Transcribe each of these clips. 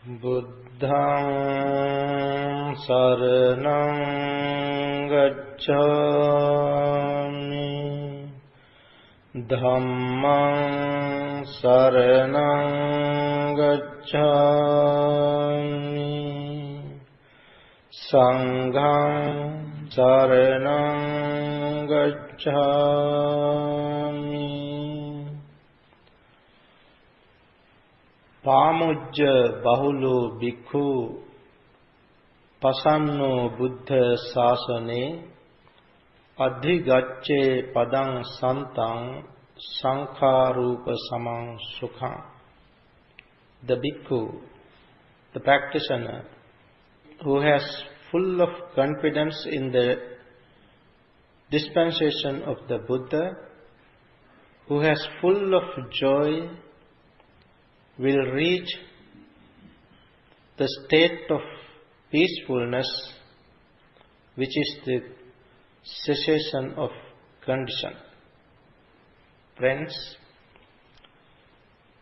Buddhaṃ saraṇaṃ gacchāmi, Dhammaṃ saraṇaṃ gacchāmi, Saṅgham saraṇaṃ gacchāmi. Pāmujja bahulo bhikkhu pasanno buddha sāsane adhigacche padang santaṃ saṅkhārūpa samaṃ sukhaṃ. The bhikkhu, the practitioner, who has full of confidence in the dispensation of the Buddha, who has full of joy, will reach the state of peacefulness, which is the cessation of condition. Friends,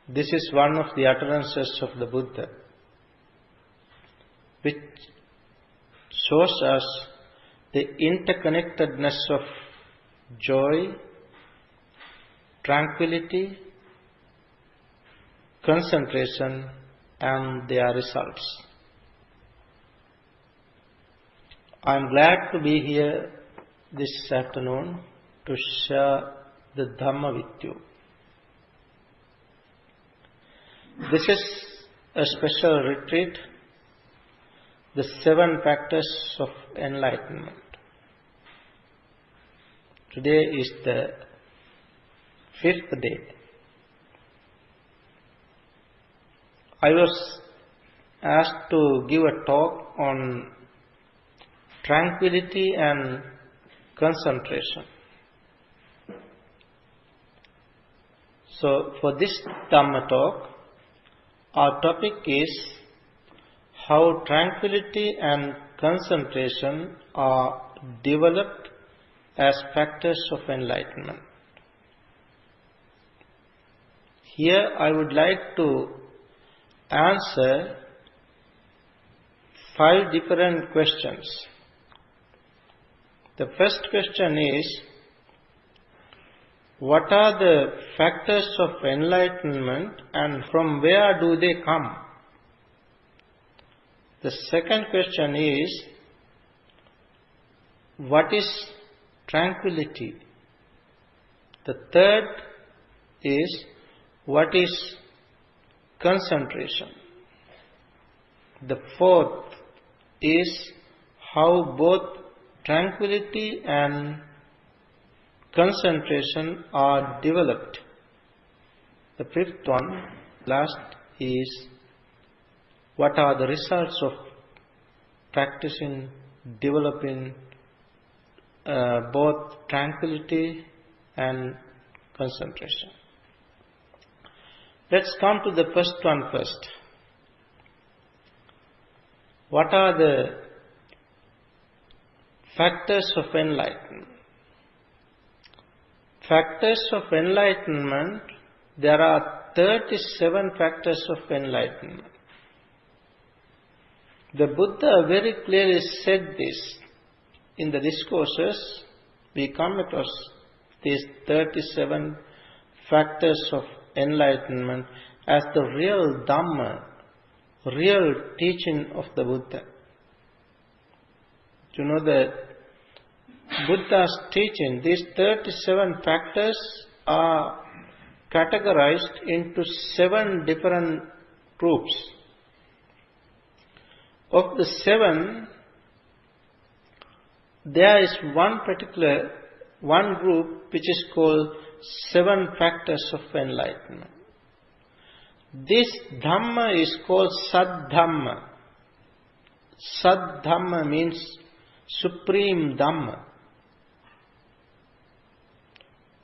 this is one of the utterances of the Buddha, which shows us the interconnectedness of joy, tranquility, concentration and their results. I am glad to be here this afternoon to share the Dhamma with you. This is a special retreat, the 7 factors of enlightenment. Today is the 5th day. I was asked to give a talk on tranquility and concentration. So for this Dhamma talk, our topic is how tranquility and concentration are developed as factors of enlightenment. Here I would like to answer 5 different questions. The first question is, what are the factors of enlightenment and from where do they come? The second question is, what is tranquility? The third is, what is concentration? The fourth is how both tranquility and concentration are developed. The fifth one, last, is what are the results of practicing, developing both tranquility and concentration. Let's come to the first one first. What are the factors of enlightenment? Factors of enlightenment, there are 37 factors of enlightenment. The Buddha very clearly said this. In the discourses, we come across these 37 factors of enlightenment as the real Dhamma, real teaching of the Buddha. You know, the Buddha's teaching, these 37 factors are categorized into 7 different groups. Of the 7, there is one group which is called 7 factors of enlightenment. This Dhamma is called Sad-Dhamma. Sad-Dhamma means supreme Dhamma.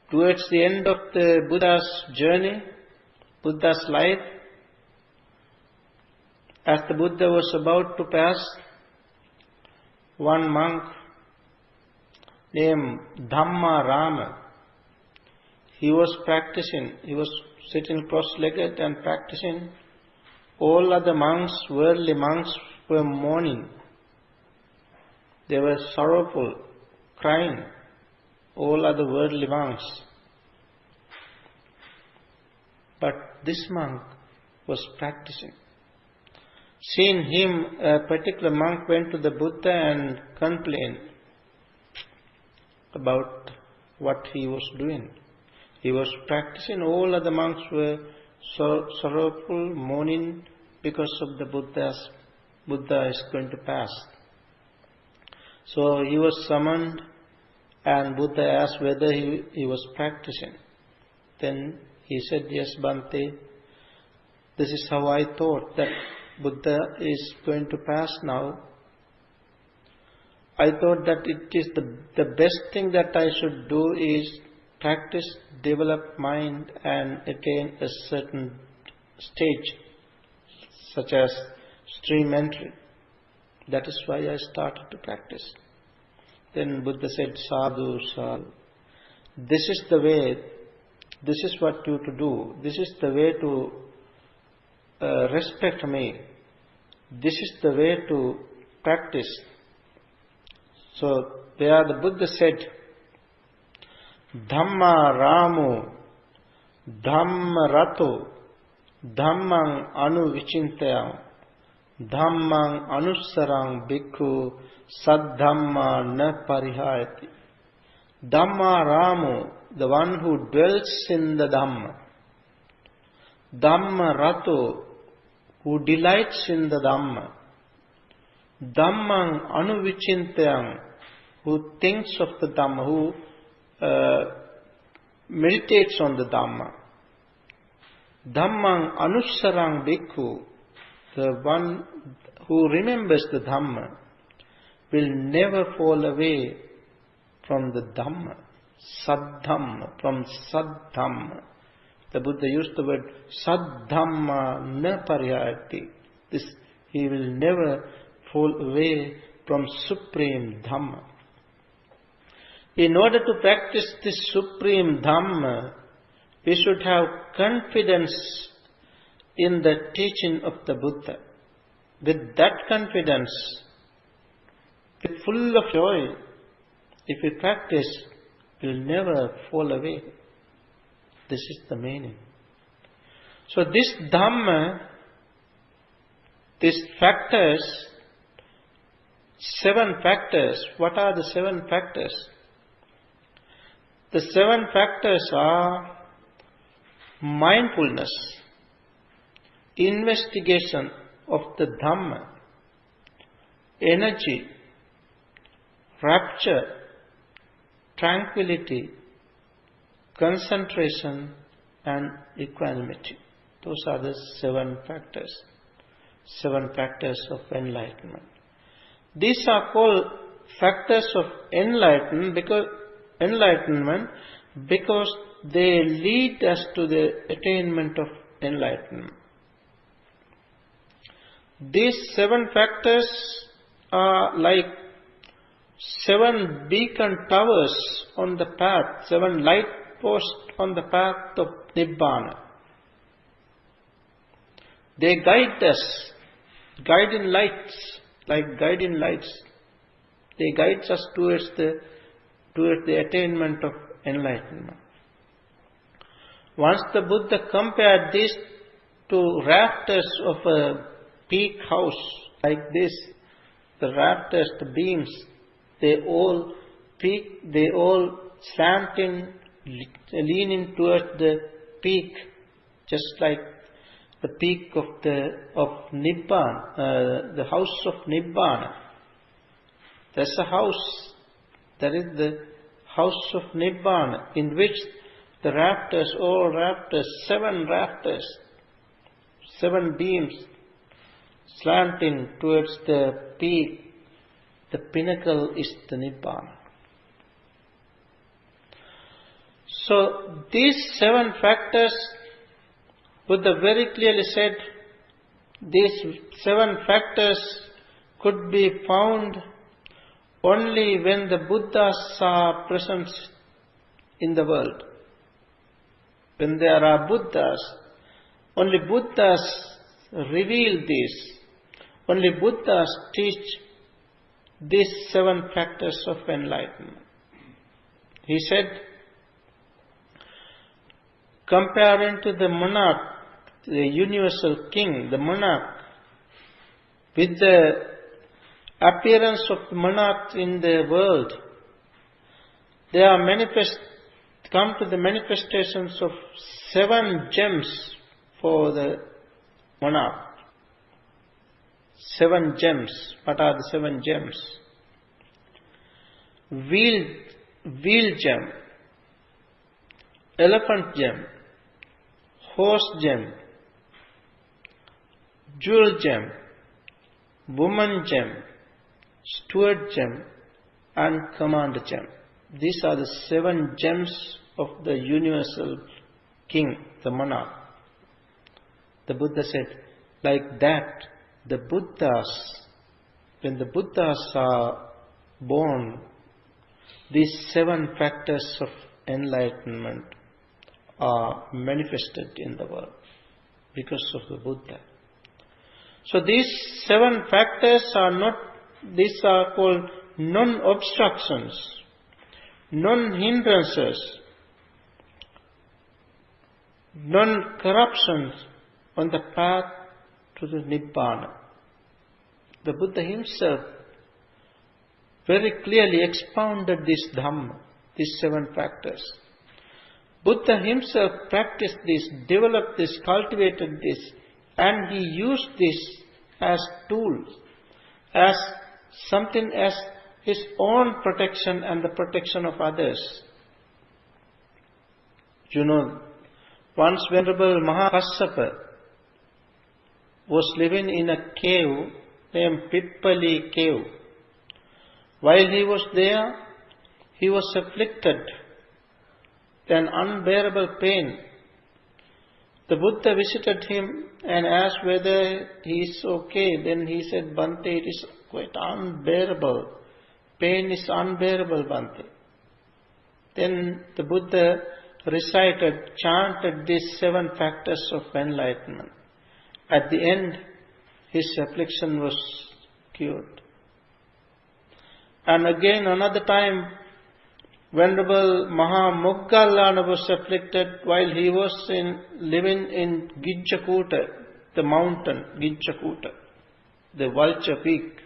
Towards the end of the Buddha's journey, Buddha's life, as the Buddha was about to pass, one monk named Dhamma Rama, he was practicing, he was sitting cross-legged and practicing all other monks, worldly monks, were mourning. They were sorrowful, crying. All other worldly monks. But this monk was practicing. Seeing him, a particular monk went to the Buddha and complained about what he was doing. He was practicing. All other monks were sorrowful, mourning because of the Buddha is going to pass. So he was summoned, and Buddha asked whether he was practicing. Then he said, "Yes, Bhante, this is how I thought, that Buddha is going to pass now. I thought that it is the best thing that I should do is practice, develop mind and attain a certain stage, such as stream entry. That is why I started to practice." Then Buddha said, "Sadhu, sadhu. This is the way, this is what you to do. This is the way to respect me. This is the way to practice." So there the Buddha said, "Dhamma Ramu, Dhamma Rato, Dhammang Anu Vichintayam, Dhammang Anusarang Bhikkhu, Saddhamma Na Parihayati." Dhamma Ramu, the one who dwells in the Dhamma. Dhamma Rato, who delights in the Dhamma. Dhammang Anuvichintayam, who thinks of the Dhamma, who meditates on the Dhamma. Dhammang Anusarang Bhikkhu, the one who remembers the Dhamma, will never fall away from the Dhamma. Saddhamma, from Saddhamma. The Buddha used the word Saddhamma na parihayati. This, he will never fall away from Supreme Dhamma. In order to practice this Supreme Dhamma, we should have confidence in the teaching of the Buddha. With that confidence, with full of joy, if we practice, we will never fall away. This is the meaning. So this Dhamma, these factors, 7 factors. What are the 7 factors? The 7 factors are mindfulness, investigation of the Dhamma, energy, rapture, tranquility, concentration and equanimity. Those are the 7 factors. 7 factors of enlightenment. These are called factors of enlightenment because they lead us to the attainment of enlightenment. These 7 factors are like 7 beacon towers on the path, 7 light posts on the path of Nibbana. They guide us, guiding lights, like guiding lights. They guide us towards the attainment of enlightenment. Once the Buddha compared this to rafters of a peak house, like this, the rafters, the beams, they all slanting, leaning towards the peak, just like the peak of Nibbana, the house of Nibbana. There's a house, that is the house of Nibbana, in which the rafters, all rafters, 7 rafters, 7 beams, slanting towards the peak. The pinnacle is the Nibbana. So these 7 factors, Buddha very clearly said, these 7 factors could be found only when the Buddhas are present in the world. When there are Buddhas, only Buddhas reveal this. Only Buddhas teach these 7 factors of enlightenment. He said, comparing to the monarch, the universal king, the monarch, with the appearance of the monarch in the world, they are come to the manifestations of 7 gems for the monarch. 7 gems. What are the 7 gems? Wheel gem, elephant gem, horse gem, jewel gem, woman gem, steward gem, and commander gem. These are the 7 gems of the universal king, the monarch. The Buddha said, like that, the Buddhas, when the Buddhas are born, these 7 factors of enlightenment are manifested in the world because of the Buddha. So these 7 factors these are called non-obstructions, non-hindrances, non-corruptions on the path to the Nibbana. The Buddha himself very clearly expounded this Dhamma, these 7 factors. Buddha himself practiced this, developed this, cultivated this, and he used this as tools, as something as his own protection and the protection of others. You know, once Venerable Mahakassapa was living in a cave named Pippali Cave. While he was there, he was afflicted with an unbearable pain. The Buddha visited him and asked whether he is okay. Then he said, Bhante, it is quite unbearable. Pain is unbearable, Bhante. Then the Buddha chanted these 7 factors of enlightenment. At the end, his affliction was cured. And again, another time, Venerable Mahamoggallana was afflicted while he was living in Gijjakuta, the mountain, Gijjakuta, the vulture peak.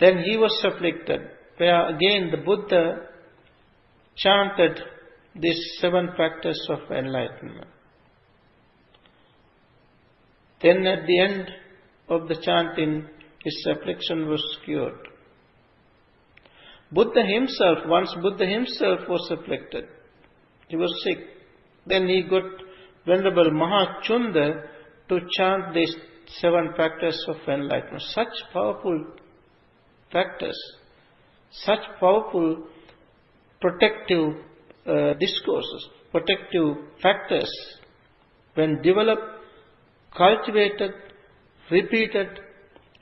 Then he was afflicted, where again the Buddha chanted these 7 factors of enlightenment. Then at the end of the chanting, his affliction was cured. Once Buddha himself was afflicted. He was sick. Then he got Venerable Mahachunda to chant these 7 factors of enlightenment. Such powerful factors, such powerful protective discourses, protective factors, when developed, cultivated, repeated,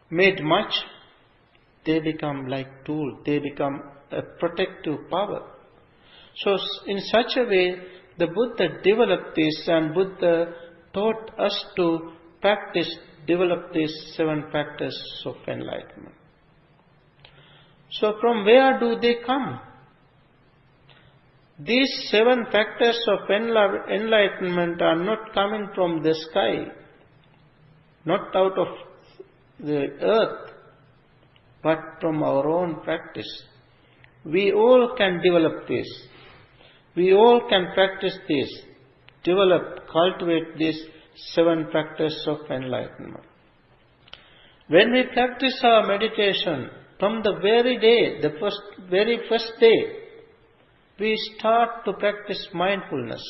made much, they become like tools, they become a protective power. So in such a way, the Buddha developed this, and Buddha taught us to practice, develop these 7 factors of enlightenment. So from where do they come? These 7 factors of enlightenment are not coming from the sky, not out of the earth, but from our own practice. We all can develop this. We all can practice this, develop, cultivate these 7 factors of enlightenment. When we practice our meditation, from the very first day, we start to practice mindfulness.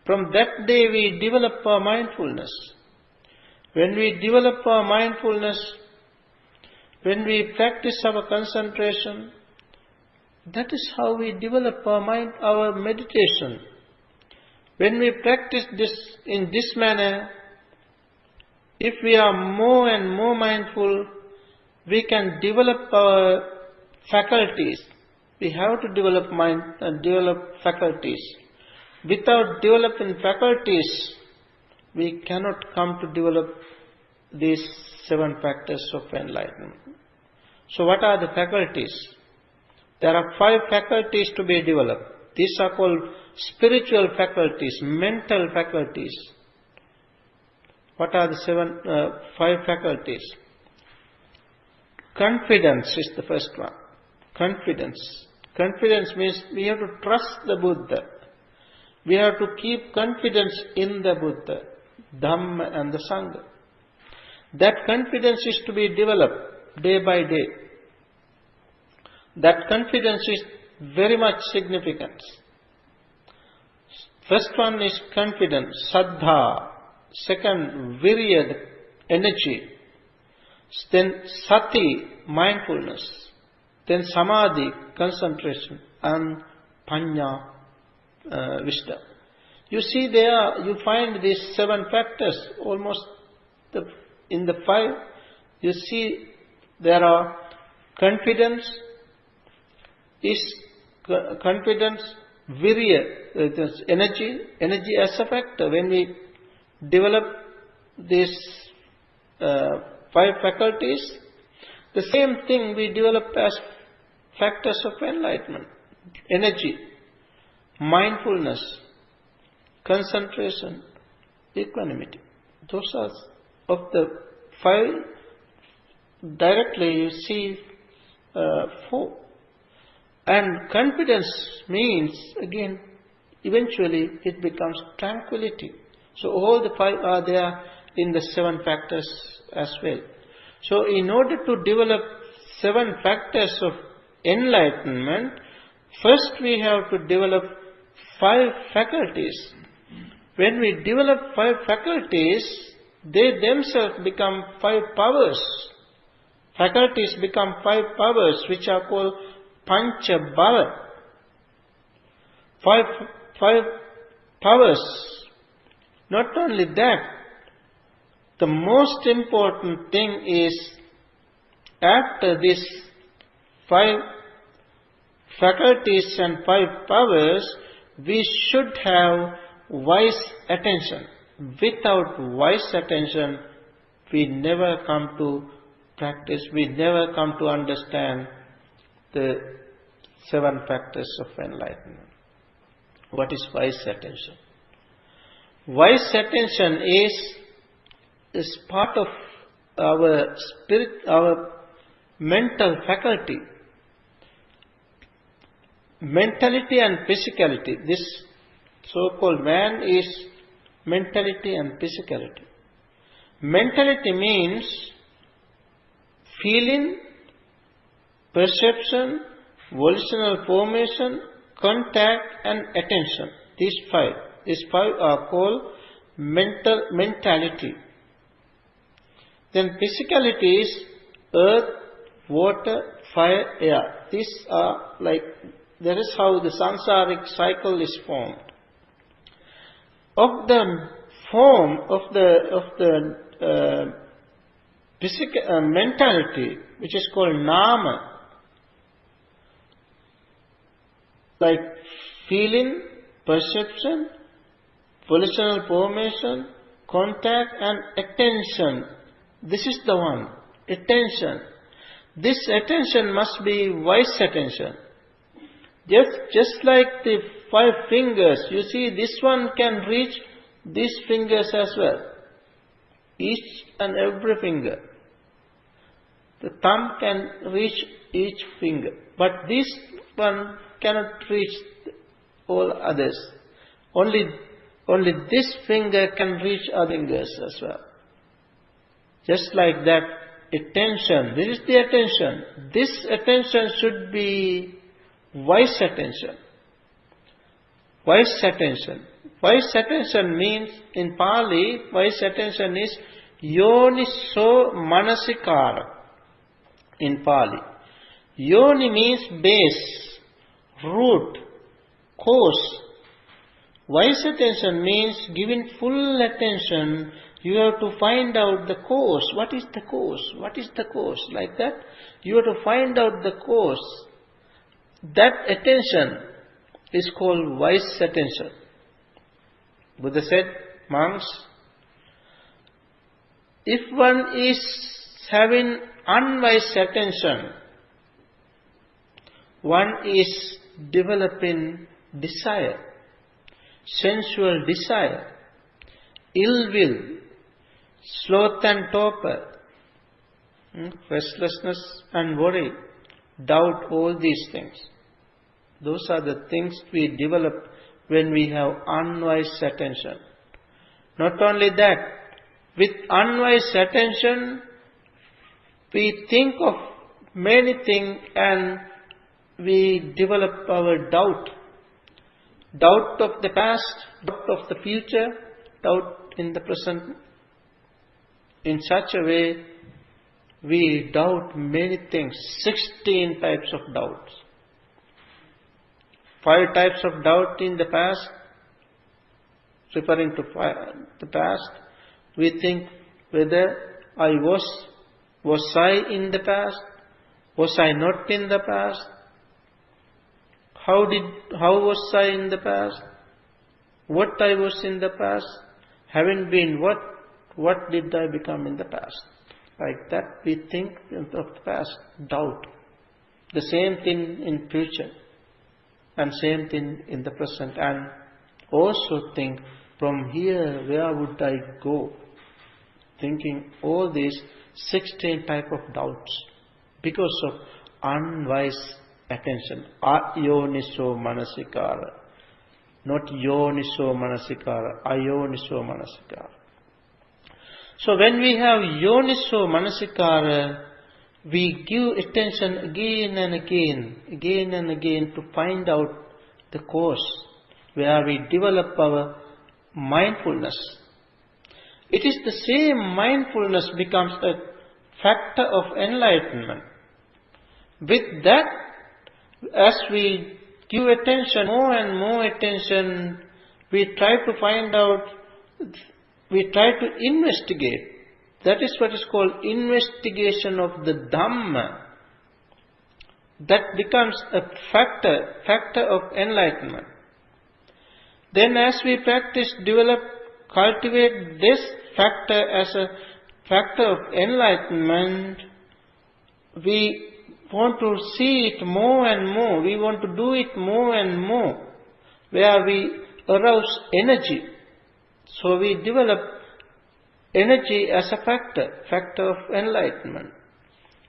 From that day we develop our mindfulness. When we develop our mindfulness, when we practice our concentration, that is how we develop our meditation. When we practice this in this manner, if we are more and more mindful, we can develop our faculties. We have to develop mind and develop faculties. Without developing faculties, we cannot come to develop these 7 factors of enlightenment. So what are the faculties? There are 5 faculties to be developed. These are called spiritual faculties, mental faculties. What are the 5 faculties? Confidence is the first one. Confidence. Confidence means we have to trust the Buddha. We have to keep confidence in the Buddha, Dhamma and the Sangha. That confidence is to be developed day by day. That confidence is very much significant. First one is confidence, saddha. Second, virya, the energy. Then sati, mindfulness. Then samadhi, concentration. And panya, wisdom. You see there, you find these 7 factors almost in the 5. You see there are confidence, virya, energy as a factor. When we develop these 5 faculties, the same thing we develop as factors of enlightenment. Energy, mindfulness, concentration, equanimity. Those are of the 5. Directly you see 4. And confidence means, again, eventually it becomes tranquility. So all the 5 are there in the 7 factors as well. So in order to develop 7 factors of enlightenment, first we have to develop 5 faculties. When we develop 5 faculties, they themselves become 5 powers. Faculties become 5 powers, which are called Pancha Bhava. 5 powers. Not only that, the most important thing is, after these 5 faculties and 5 powers, we should have wise attention. Without wise attention, we never come to practice, we never come to understand the 7 factors of enlightenment. What is wise attention? Wise attention is part of our spirit, our mental faculty. Mentality and physicality. This so-called man is mentality and physicality. Mentality means feeling, perception, volitional formation, contact and attention. These 5 are called mentality. Then physicality is earth, water, fire, air. These are that is how the samsaric cycle is formed. Of the form of the physical mentality, which is called nama, like feeling, perception, volitional formation, contact and attention. This is the one, attention. This attention must be wise attention. Just like the 5 fingers, you see this one can reach these fingers as well. Each and every finger. The thumb can reach each finger. But this one cannot reach all others. Only this finger can reach other fingers as well. Just like that, attention. This is the attention. This attention should be wise attention. Wise attention. Wise attention means, in Pali, wise attention is yoniso manasikara. In Pali. Yoni means base, root, cause. Wise attention means giving full attention. You have to find out the cause. What is the cause? What is the cause? Like that. You have to find out the cause. That attention is called wise attention. Buddha said, monks, If one is having unwise attention, one is developing desire, sensual desire, ill will, sloth and torpor, restlessness and worry, doubt, all these things. Those are the things we develop when we have unwise attention. Not only that, with unwise attention, we think of many things and we develop our doubt. Doubt of the past, doubt of the future, doubt in the present. In such a way, we doubt many things. 16 types of doubts. 5 types of doubt in the past, referring to the past. We think whether was I in the past? Was I not in the past? How was I in the past? What I was in the past? Having been what did I become in the past? Like that we think of the past, doubt. The same thing in future and same thing in the present, and also think from here where would I go? Thinking all these 16 type of doubts because of unwise attention. Ayoniso manasikara. Not yoniso manasikara. Ayoniso manasikara. So when we have yoniso manasikara, we give attention again and again to find out the course where we develop our mindfulness. It is the same mindfulness becomes a factor of enlightenment. With that, as we give attention, more and more attention, we try to find out, we try to investigate. That is what is called investigation of the Dhamma. That becomes a factor of enlightenment. Then as we practice, develop, cultivate this factor as a factor of enlightenment, we want to see it more and more. We want to do it more and more, where we arouse energy. So we develop energy as a factor of enlightenment.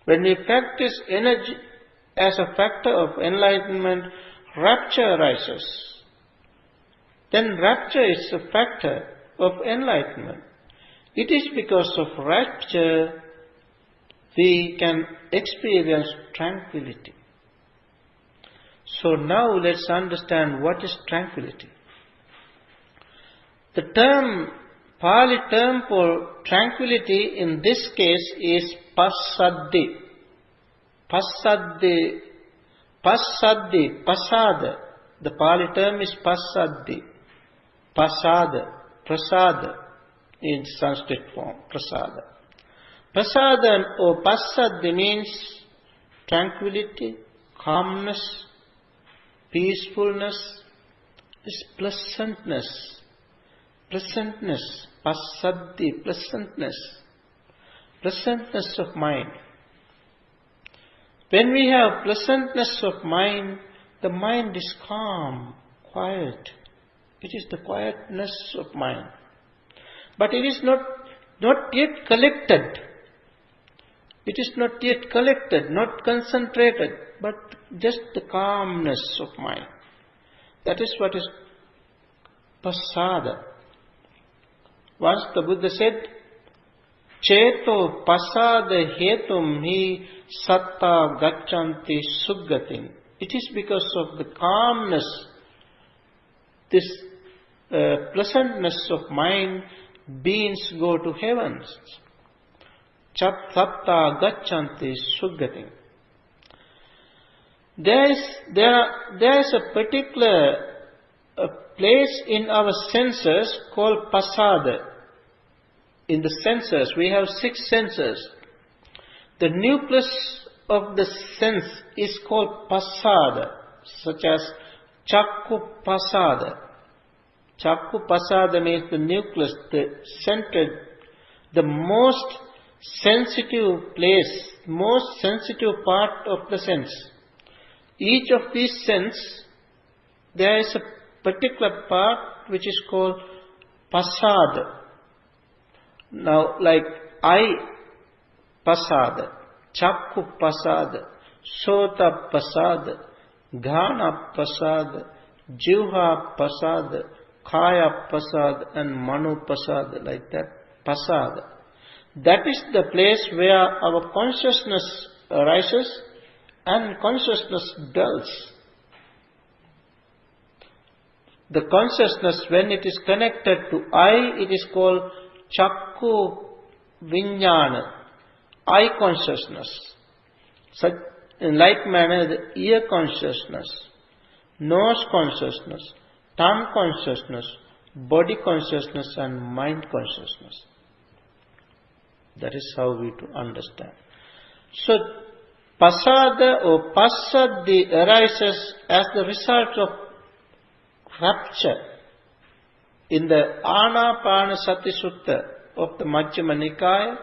When we practice energy as a factor of enlightenment, rapture arises. Then rapture is a factor of enlightenment. It is because of rapture we can experience tranquility. So now let's understand what is tranquility. The Pali term for tranquility in this case is passaddhi. Pasada. The Pali term is passaddhi. Prasada in Sanskrit form, prasada. Prasada or passaddhi means tranquility, calmness, peacefulness, is pleasantness. Passaddhi, pleasantness of mind. When we have pleasantness of mind, the mind is calm, quiet. It is the quietness of mind. But it is not yet collected. It is not yet collected, not concentrated, but just the calmness of mind. That is what is pasada. Once the Buddha said, Cheto pasada hetum hi satta gacchanti suggatin. It is because of the calmness, this pleasantness of mind, beings go to heavens. Satta gacchanti suggatin. There is a particular place in our senses called pasada. In the senses, we have 6 senses. The nucleus of the sense is called pasada, such as chakku pasada. Chakku pasada means the nucleus, the centered the most sensitive place, most sensitive part of the sense. Each of these sense, there is a particular part which is called pasada. Now, like eye pasada, chakku pasada, sota pasada, ghana pasada, jivha pasada, kaya pasada, and manu pasada, like that. Pasada. That is the place where our consciousness arises and consciousness dwells. The consciousness, when it is connected to eye, it is called chakku vijnana, eye consciousness. Such, in like manner, the ear consciousness, nose consciousness, tongue consciousness, body consciousness, and mind consciousness. That is how we to understand. So, pasada or pasadi arises as the result of rapture. In the Anapanasati Sutta of the Majjhima Nikaya,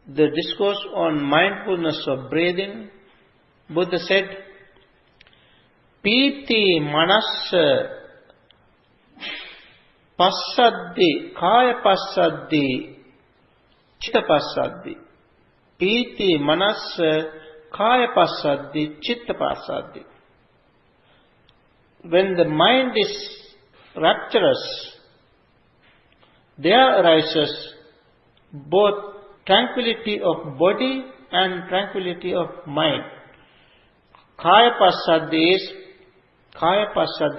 the discourse on mindfulness of breathing, Buddha said, Piti manassa passaddi, kaya passaddi, chitta passaddi. Piti manassa kaya passaddi, chitta passaddi. When the mind is rapturous, there arises both tranquility of body and tranquility of mind. Kaya passaddi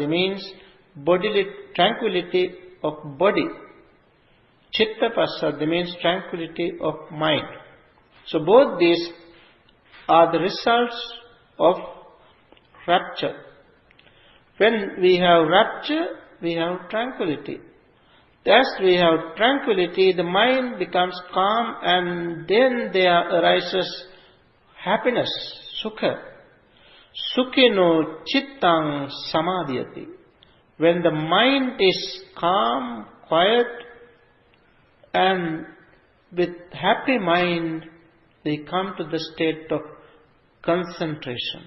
means bodily tranquility of body. Chitta passaddi means tranquility of mind. So both these are the results of rapture. When we have rapture, we have tranquility. As we have tranquility, the mind becomes calm, and then there arises happiness, sukha. Sukhino chittang samadhyati. When the mind is calm, quiet, and with happy mind, we come to the state of concentration.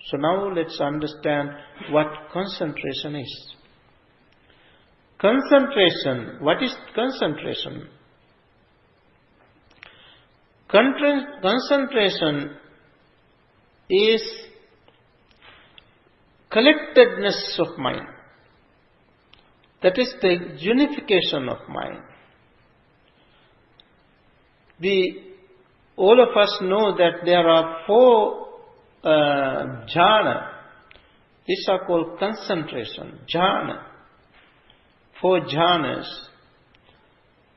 So now let's understand what concentration is. Concentration. What is concentration? Concentration is collectedness of mind. That is the unification of mind. All of us know that there are 4 jhana. These are called concentration, jhana. 4 jhanas.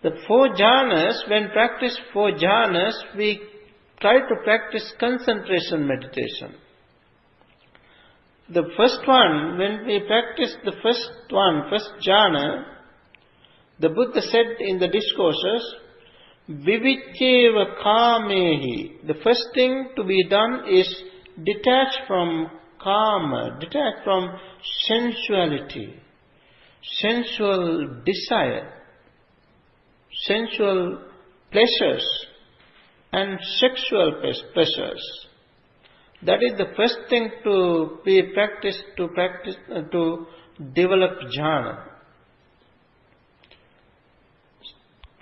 The 4 jhanas, when practice 4 jhanas, we try to practice concentration meditation. The first one, when we practice the first jhana, the Buddha said in the discourses, Viviccheva kamehi. The first thing to be done is detach from kama, detach from sensuality, sensual desire, sensual pleasures, and sexual pleasures. That is the first thing to be practiced to develop jhana.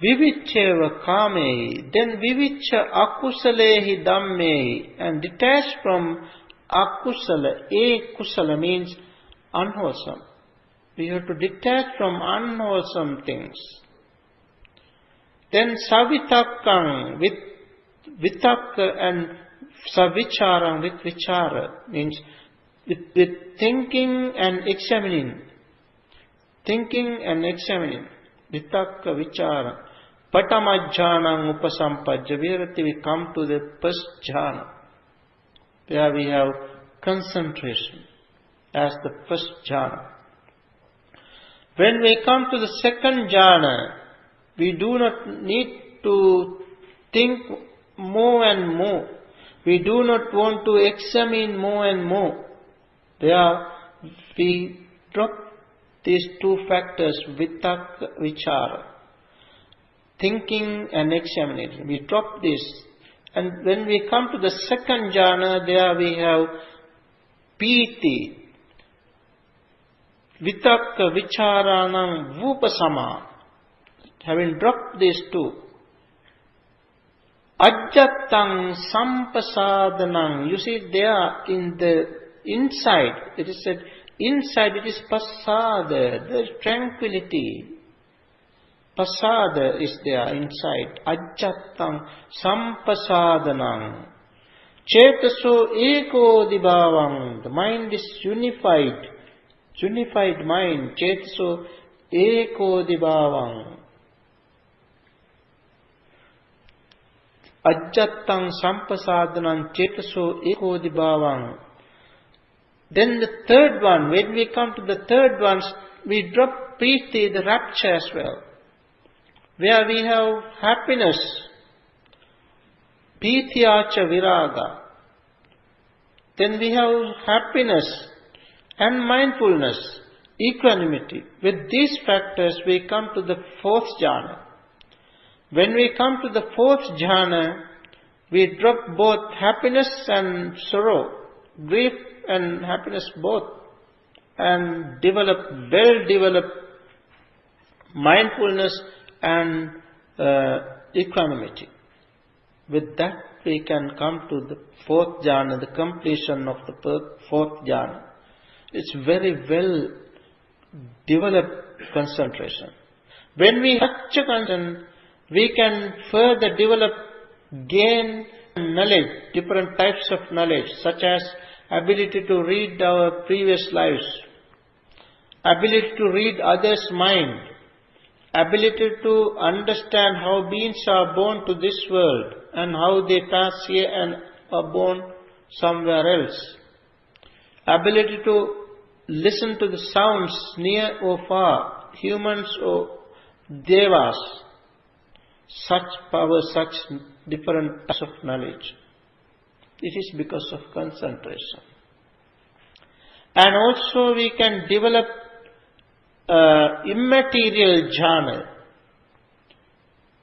Viviccheva kamehi, then viviccha akusalehi dhammehi, and detach from akusala. Kusala means unwholesome. We have to detach from unwholesome things. Then savitakkang, with vitakka, and savicharam, with vichara, means with thinking and examining. Thinking and examining. Vitakka, vichara. Patamajjanam upasampajja virati, we come to the first jhana, where we have concentration as the first jhana. When we come to the second jhana, we do not need to think more and more. We do not want to examine more and more. There we drop these 2 factors, vitakka, vichara. thinking and examination. We drop this. And when we come to the second jhana, there we have piti, vitakka, vicharanam, vupasama. Having dropped these two, ajjatang sampasadanang. You see there in the inside, it is said, inside it is pasada, there is tranquility. Pasada is there inside. Ajjatang sampasadanang. Chetaso eko dibhavang. The mind is unified. Unified mind. Chetaso eko dibhavang. Ajjatang sampasadanang chetaso eko dibhavang. Then the third one, when we come to the third one, we drop priti, the rapture as well. Where we have happiness, pityacha viraga. Then we have happiness and mindfulness, equanimity. With these factors we come to the fourth jhana. When we come to the fourth jhana, we drop both happiness and sorrow, grief and happiness both, and well-developed mindfulness and equanimity. With that we can come to the fourth jhana, the completion of the fourth jhana. It's very well developed concentration. When we have such a concentration, we can further develop, gain knowledge, different types of knowledge, such as ability to read our previous lives, ability to read others' mind, ability to understand how beings are born to this world and how they pass here and are born somewhere else, ability to listen to the sounds near or far, humans or devas, such power, such different types of knowledge. It is because of concentration. And also we can develop immaterial jhana.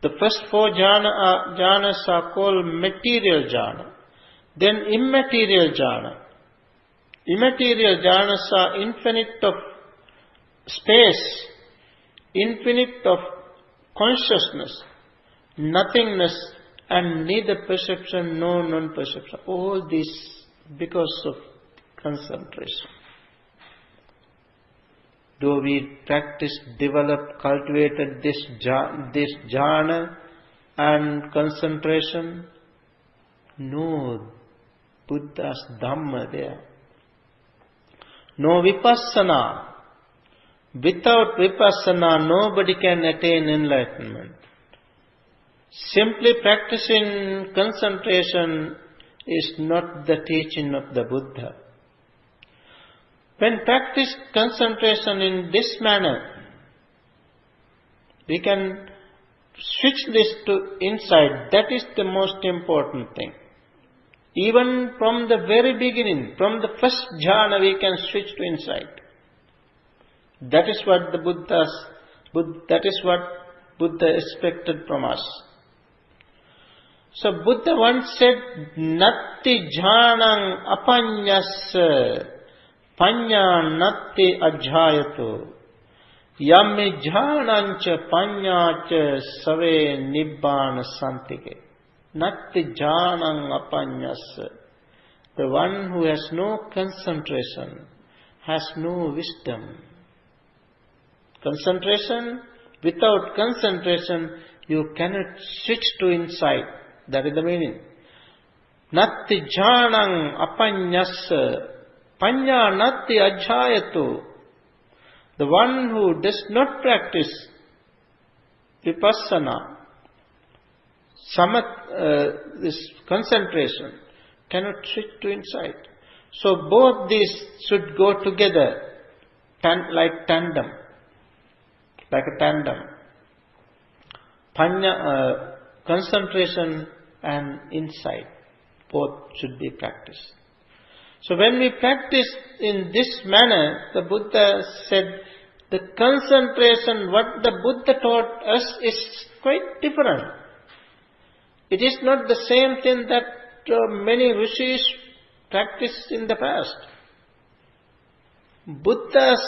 The first four jhanas are called material jhana. Then immaterial jhana. Immaterial jhanas are infinite of space, infinite of consciousness, nothingness, and neither perception nor non-perception. All this because of concentration. Though we practice, develop, cultivated this jhana and concentration, no Buddha's Dhamma there. No vipassana. Without vipassana, nobody can attain enlightenment. Simply practicing concentration is not the teaching of the Buddha. When practice concentration in this manner, we can switch this to inside. That is the most important thing. Even from the very beginning, from the first jhana, we can switch to inside. That is what Buddha expected from us. So Buddha once said, Natti jhanang apanyas panya natti ajhayato yamme jhanancha panyacha save nibbana santike. Natti jhanang apanyas. The one who has no concentration has no wisdom. Concentration, without concentration, you cannot switch to inside. That is the meaning. Natti jhanang apanyas panya natti ajhayato. The one who does not practice vipassana, this concentration, cannot switch to inside. So both these should go together, like a tandem. Concentration and insight, both should be practiced. So when we practice in this manner, the Buddha said, The concentration, what the Buddha taught us, is quite different. It is not the same thing that many rishis practiced in the past. Buddha's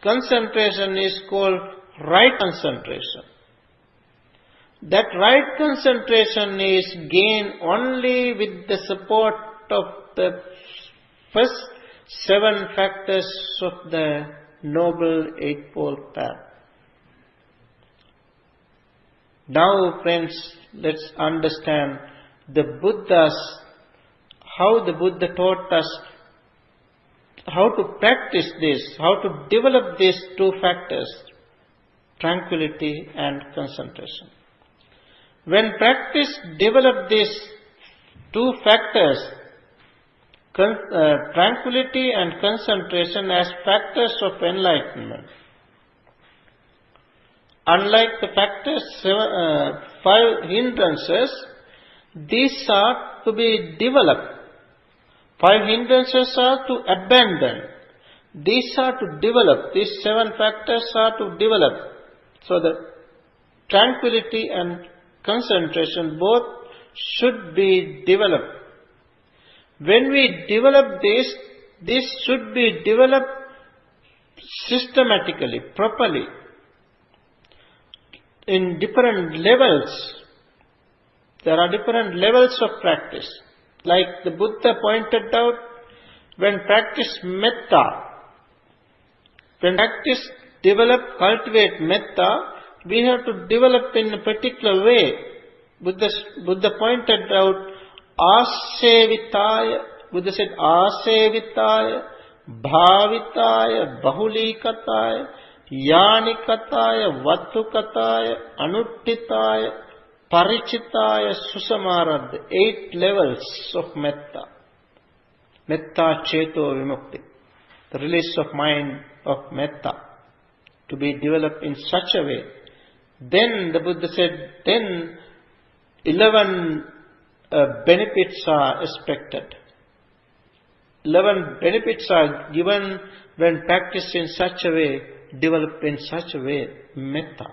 concentration is called right concentration. That right concentration is gained only with the support of the first 7 factors of the Noble Eightfold Path. Now, friends, let's understand how the Buddha taught us how to practice this, how to develop these 2 factors, tranquility and concentration. When practice develop these 2 factors, tranquility and concentration as factors of enlightenment, unlike the factors 5 hindrances, these are to be developed. 5 hindrances are to abandon. These are to develop. These 7 factors are to develop. So the tranquility and concentration both should be developed. When we develop this should be developed systematically, properly, in different levels. There are different levels of practice. Like the Buddha pointed out, when practice metta, when practice cultivate metta, we have to develop in a particular way. Buddha pointed out, asevitaya, Buddha said, asevitaya, bhavitaya, bahulikataya, yanikataya, vattukataya, anuttitaya, parichitaya, susamaradha. 8 levels of metta. Metta cheto vimukti. The release of mind of metta to be developed in such a way. Then the Buddha said, then 11 benefits are expected. 11 benefits are given when practiced in such a way, developed in such a way, metta.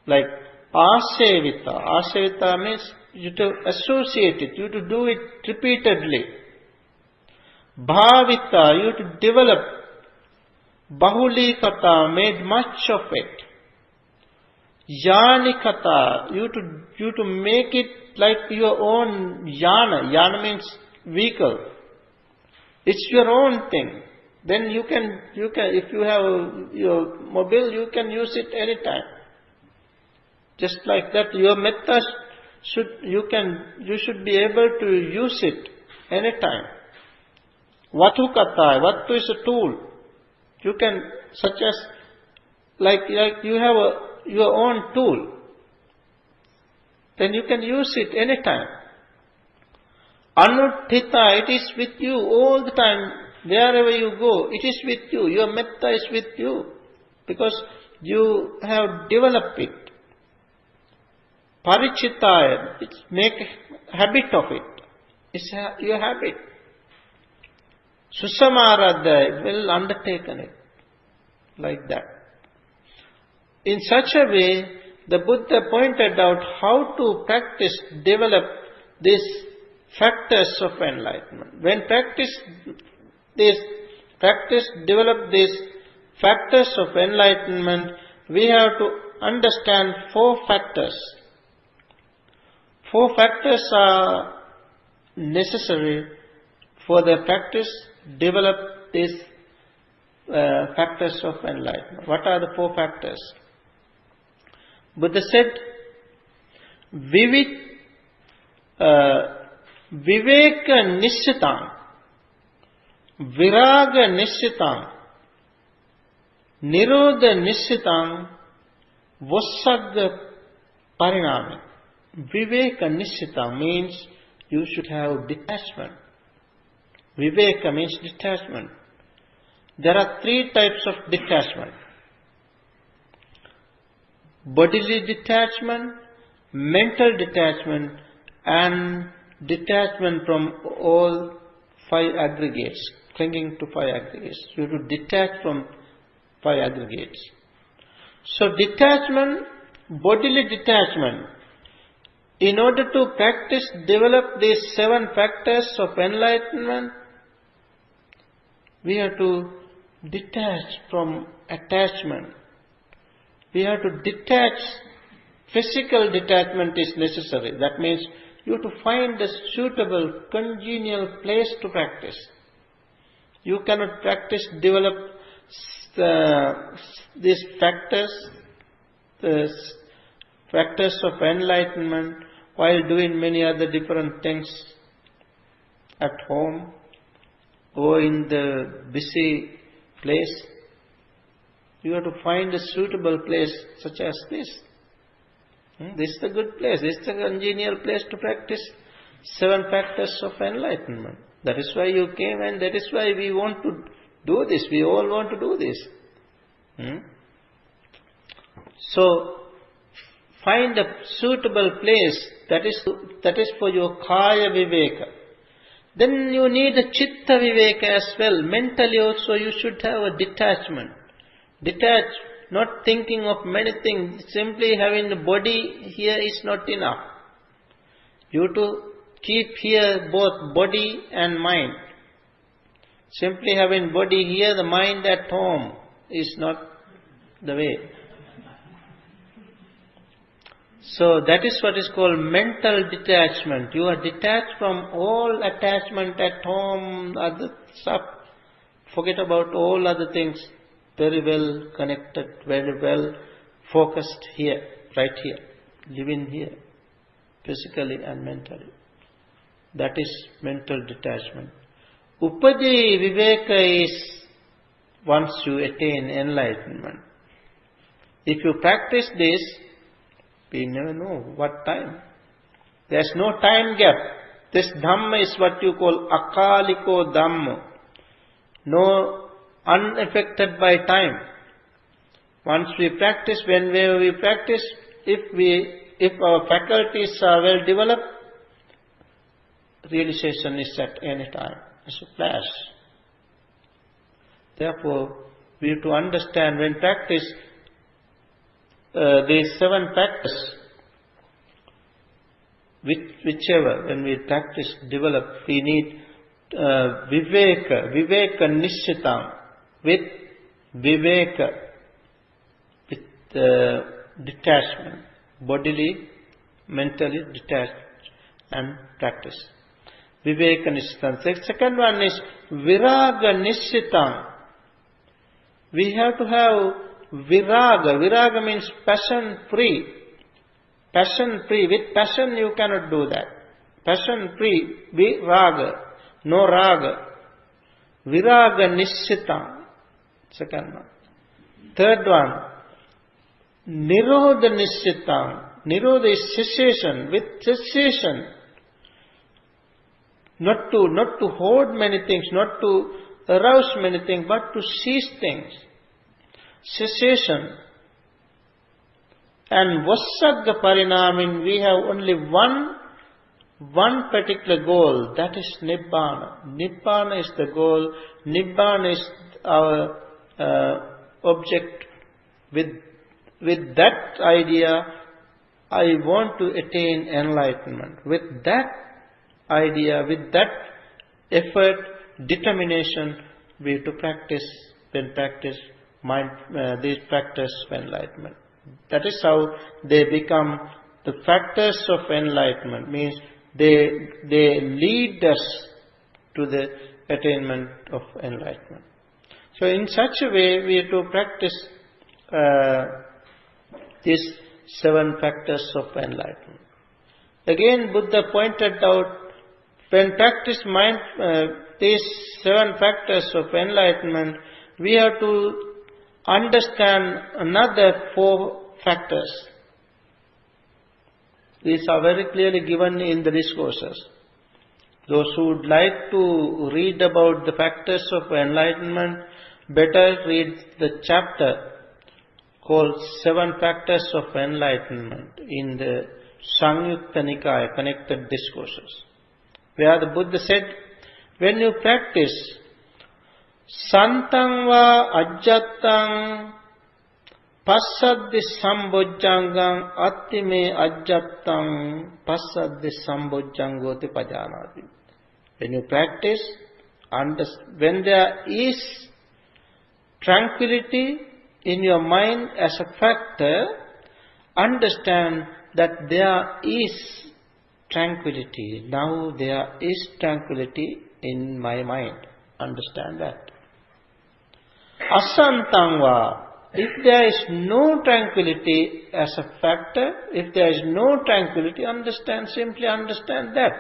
Like asevita. Asevita means you to associate it, you to do it repeatedly. Bhavita, you to develop. Bahulikata, made much of it. Yanikata, you to make it like your own yana. Yana means vehicle. It's your own thing. Then you can, if you have your mobile, you can use it anytime. Just like that, your metta you should be able to use it anytime. Vattukata, vattu is a tool. You can, such as, like you have your own tool. Then you can use it anytime. Anuttita, it is with you all the time. Wherever you go, it is with you. Your metta is with you. Because you have developed it. Parichitaya, make a habit of it. It's your habit. Susamaradha, well undertaken it. Like that. In such a way, the Buddha pointed out how to practice, develop these factors of enlightenment. When develop these factors of enlightenment, we have to understand 4 factors. 4 factors are necessary for the practice, develop these factors of enlightenment. What are the 4 factors? Buddha said, viveka nishitam, viraga nishitam, nirodha nishitam, vossagga parinami. Viveka nishitam means you should have detachment. Viveka means detachment. There are 3 types of detachment. Bodily detachment, mental detachment, and detachment from all 5 aggregates, clinging to 5 aggregates. You have to detach from 5 aggregates. So detachment, bodily detachment. In order to practice, develop these 7 factors of enlightenment, we have to detach from attachment. We have to detach. Physical detachment is necessary. That means you have to find a suitable, congenial place to practice. You cannot practice, develop these factors, the factors of enlightenment, while doing many other different things at home or in the busy place. You have to find a suitable place such as this. This is a good place. This is a congenial place to practice 7 factors of enlightenment. That is why you came, and that is why we want to do this. We all want to do this. So, find a suitable place that is for your kaya viveka. Then you need a chitta viveka as well. Mentally also you should have a detachment. Detach, not thinking of many things. Simply having the body here is not enough. You to keep here both body and mind. Simply having body here, the mind at home is not the way. So that is what is called mental detachment. You are detached from all attachment at home, other stuff. Forget about all other things. Very well connected, very well focused here, right here, living here, physically and mentally. That is mental detachment. Upadi viveka is once you attain enlightenment. If you practice this, we never know what time. There's no time gap. This Dhamma is what you call akaliko Dhamma. No, unaffected by time. Once we practice, whenever we practice, if our faculties are well developed, realization is at any time. It's a flash. Therefore, we have to understand when practice these 7 factors, whichever, when we practice, develop, we need viveka nishitam, with viveka, with detachment, bodily, mentally detached, and practice. Viveka nishitam. The second one is viraga nishitam. We have to have viraga. Viraga means passion free. Passion free. With passion you cannot do that. Passion free. Viraga. No raga. Viraga nishitam. Second one. Third one. Nirodha nishitam. Nirodha is cessation. With cessation. Not to hold many things, not to arouse many things, but to cease things. Cessation. And Vosagga Parinamin, we have only one particular goal, that is Nibbana. Nibbana is the goal, Nibbana is our object. With that idea, I want to attain enlightenment. With that idea, with that effort, determination, we have to practice, these factors of enlightenment. That is how they become the factors of enlightenment. Means they lead us to the attainment of enlightenment. So in such a way we have to practice these 7 factors of enlightenment. Again, Buddha pointed out, when practice these 7 factors of enlightenment, we have to understand another 4 factors. These are very clearly given in the discourses. Those who would like to read about the factors of enlightenment, better read the chapter called 7 Factors of Enlightenment in the Samyutta Nikaya, Connected Discourses, where the Buddha said, when you practice Santang va ajjatang passaddi sambojjangam attime ajjatang passaddi sambojjangoti pajanati. When you practice, when there is tranquility in your mind as a factor, understand that there is tranquility. Now there is tranquility in my mind. Understand that. Asantangva. If there is no tranquility as a factor, if there is no tranquility, simply understand that.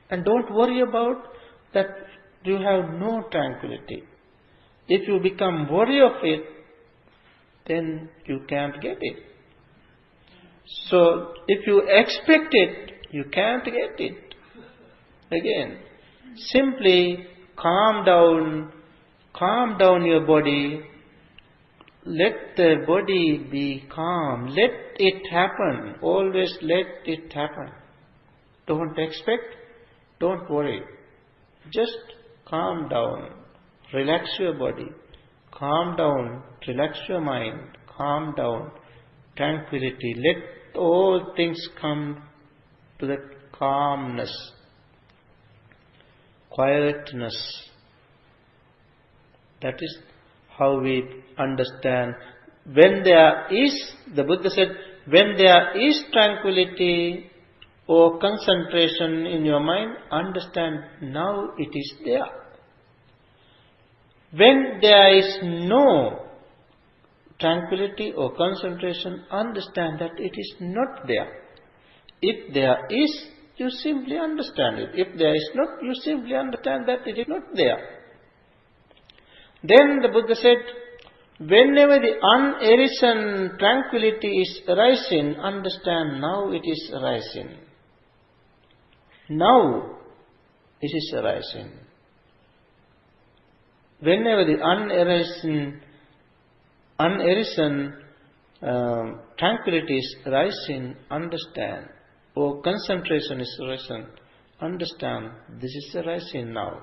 And don't worry about that you have no tranquility. If you become worry of it, then you can't get it. So, if you expect it, you can't get it. Again, simply calm down your body. Let the body be calm. Let it happen. Always let it happen. Don't expect, don't worry. Just calm down. Relax your body. Calm down. Relax your mind. Calm down. Tranquility. Let all things come to that calmness. Quietness. That is how we understand. When there is, the Buddha said, when there is tranquility or concentration in your mind, understand now it is there. When there is no tranquility or concentration, understand that it is not there. If there is, you simply understand it. If there is not, you simply understand that it is not there. Then the Buddha said, whenever the unarisen tranquility is arising, understand now it is arising. Now it is arising. Whenever the unarisen tranquility is arising, understand. Or concentration is arising, understand this is arising now.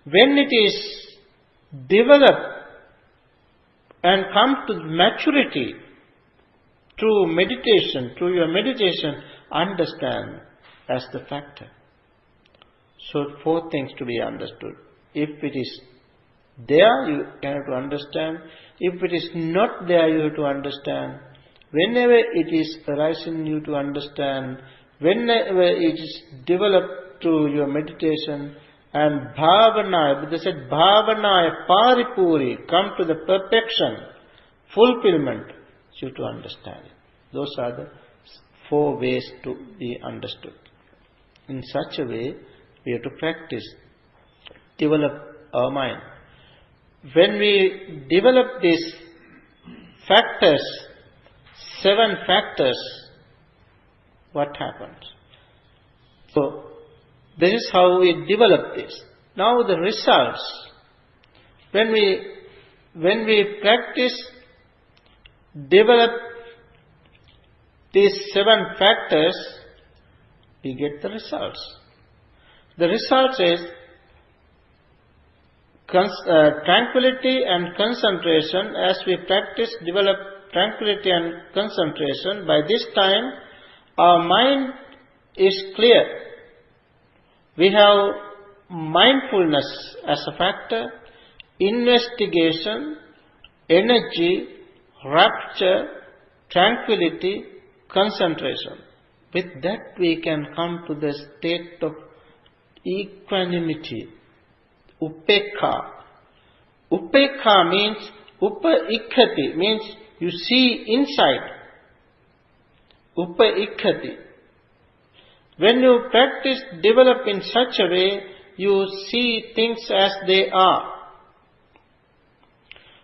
When it is developed and come to maturity through meditation, through your meditation, understand as the factor. So 4 things to be understood. If it is there, you have to understand. If it is not there, you have to understand. Whenever it is arising, you have to understand. Whenever it is developed through your meditation, and Bhavana, Buddha said, Bhavana paripuri, come to the perfection, fulfillment, you have to understand it. Those are the 4 ways to be understood. In such a way, we have to practice, develop our mind. When we develop these factors, 7 factors, what happens? So, this is how we develop this. Now the results. When we practice, develop these 7 factors, we get the results. The results is tranquility and concentration. As we practice, develop tranquility and concentration, by this time our mind is clear. We have mindfulness as a factor, investigation, energy, rapture, tranquility, concentration. With that we can come to the state of equanimity, upekha. Upekha means, upaikhati means you see inside. Upaikhati. When you practice, develop in such a way, you see things as they are.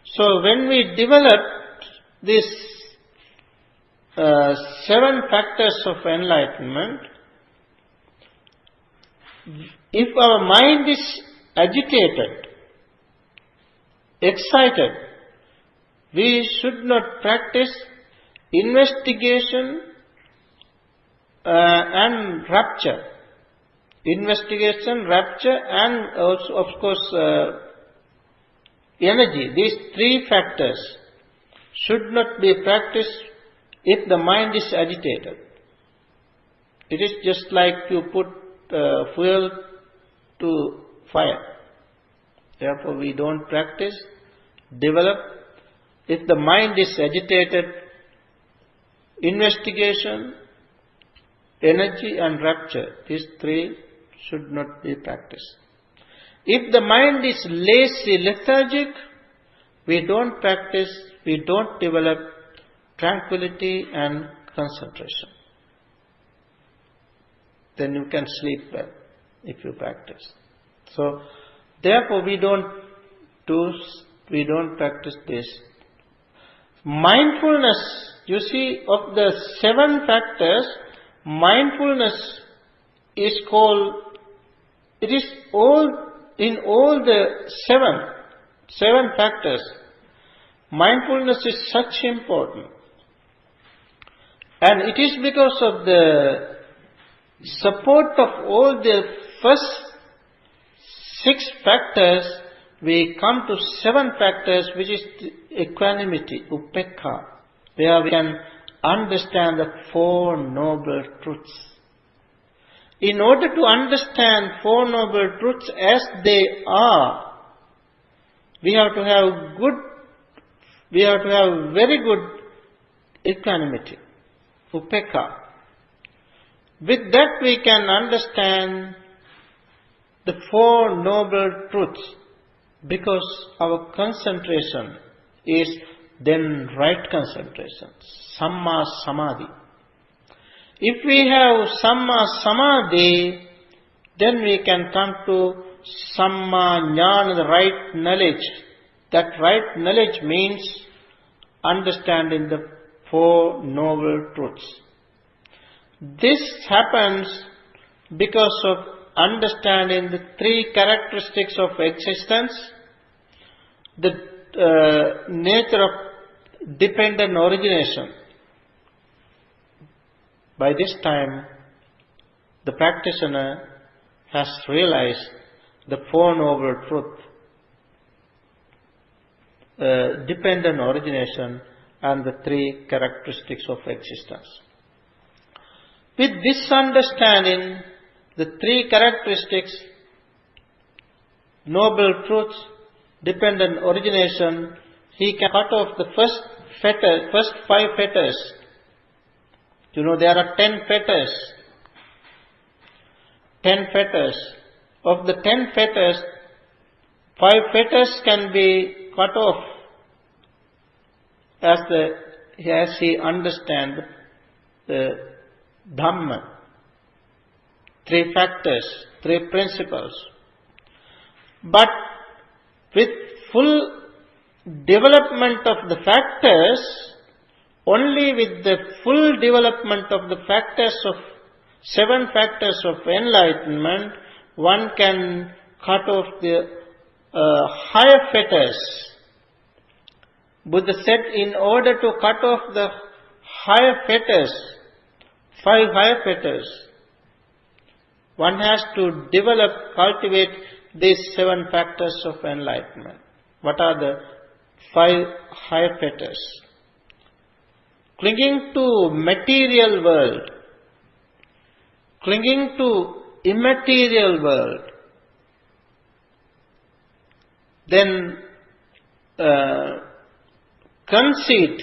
So when we develop these 7 factors of enlightenment, if our mind is agitated, excited, we should not practice investigation and rapture. investigation, rapture, and also, of course, energy. These three factors should not be practiced if the mind is agitated. It is just like you put fuel to fire. Therefore, we don't practice, develop. If the mind is agitated, investigation, energy and rapture, these three should not be practiced. If the mind is lazy, lethargic, we don't practice, we don't develop tranquility and concentration. Then you can sleep well if you practice. So, therefore we don't practice this. Mindfulness, you see, of the 7 factors, mindfulness is called, it is all, in all the 7 factors, mindfulness is such important. And it is because of the support of all the first 6 factors, we come to 7 factors, which is equanimity, upekkha, where we can understand the 4 noble truths. In order to understand 4 noble truths as they are, we have to have very good equanimity, upekkha. With that we can understand the 4 noble truths, because our concentration is then right concentration, samma samadhi. If we have samma samadhi, then we can come to samma jnana, the right knowledge. That right knowledge means understanding the 4 noble truths. This happens because of understanding the 3 characteristics of existence, the nature of dependent origination. By this time, the practitioner has realized the 4 noble truth, dependent origination, and the 3 characteristics of existence. With this understanding, the 3 characteristics, noble truths, dependent origination, he can cut off the first 5 fetters. You know, there are 10 fetters. 10 fetters. Of the 10 fetters, 5 fetters can be cut off as he understands the Dhamma. 3 factors, 3 principles. But with full development of the factors, only with the full development of the factors of 7 factors of enlightenment, one can cut off the higher fetters. Buddha said, in order to cut off the higher fetters, 5 higher fetters, one has to develop, cultivate these 7 factors of enlightenment. What are the 5 higher fetters? Clinging to material world, clinging to immaterial world, then conceit,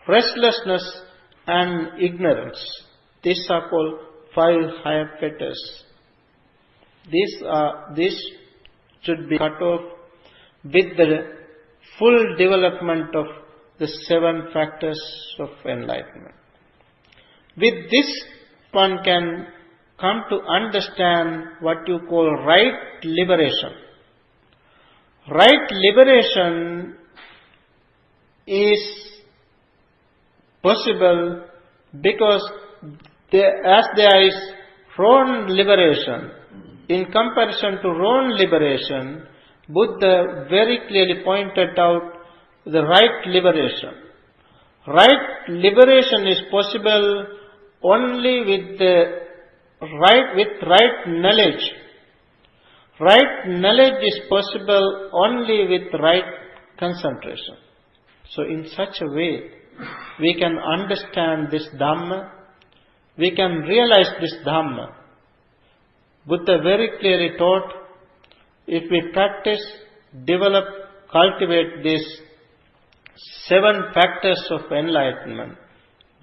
restlessness and ignorance. These are called 5 higher fetters. These should be cut off with the full development of the 7 factors of enlightenment. With this, one can come to understand what you call right liberation. Right liberation is possible because as there is wrong liberation, in comparison to wrong liberation, Buddha very clearly pointed out the right liberation. Right liberation is possible only with the right knowledge. Right knowledge is possible only with right concentration. So in such a way, we can understand this Dhamma, we can realize this Dhamma. Buddha very clearly taught, if we practice, develop, cultivate these 7 factors of enlightenment,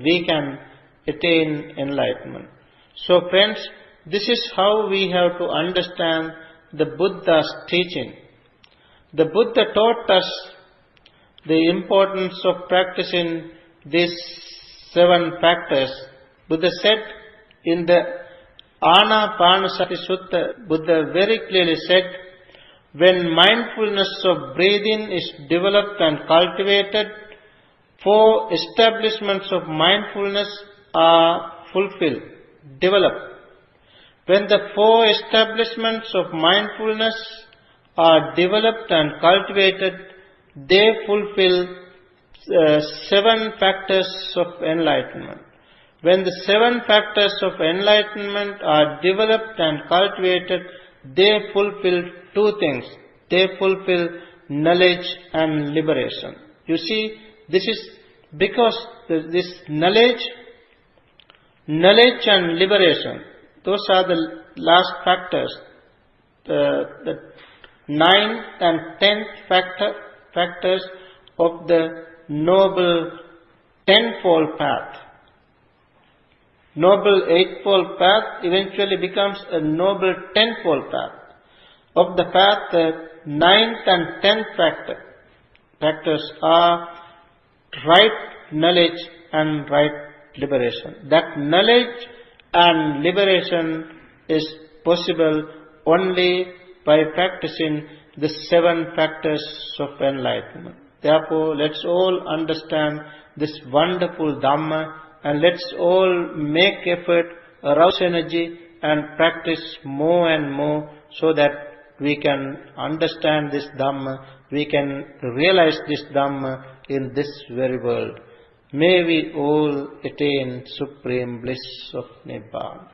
we can attain enlightenment. So friends, this is how we have to understand the Buddha's teaching. The Buddha taught us the importance of practicing these 7 factors. Buddha said in the Anapanasati Sutta, Buddha very clearly said, when mindfulness of breathing is developed and cultivated, 4 establishments of mindfulness are fulfilled, developed. When the 4 establishments of mindfulness are developed and cultivated, they fulfill 7 factors of enlightenment. When the 7 factors of enlightenment are developed and cultivated, they fulfill 2 things. They fulfill knowledge and liberation. You see, this is because this knowledge and liberation, those are the last factors. The 9th and 10th factors of the noble 10-fold path. Noble 8-fold path eventually becomes a noble 10-fold path. Of the path, the 9th and 10th factors are right knowledge and right liberation. That knowledge and liberation is possible only by practicing the 7 factors of enlightenment. Therefore, let's all understand this wonderful Dhamma, and let's all make effort, arouse energy and practice more and more so that we can understand this Dhamma, we can realize this Dhamma in this very world. May we all attain supreme bliss of Nibbana.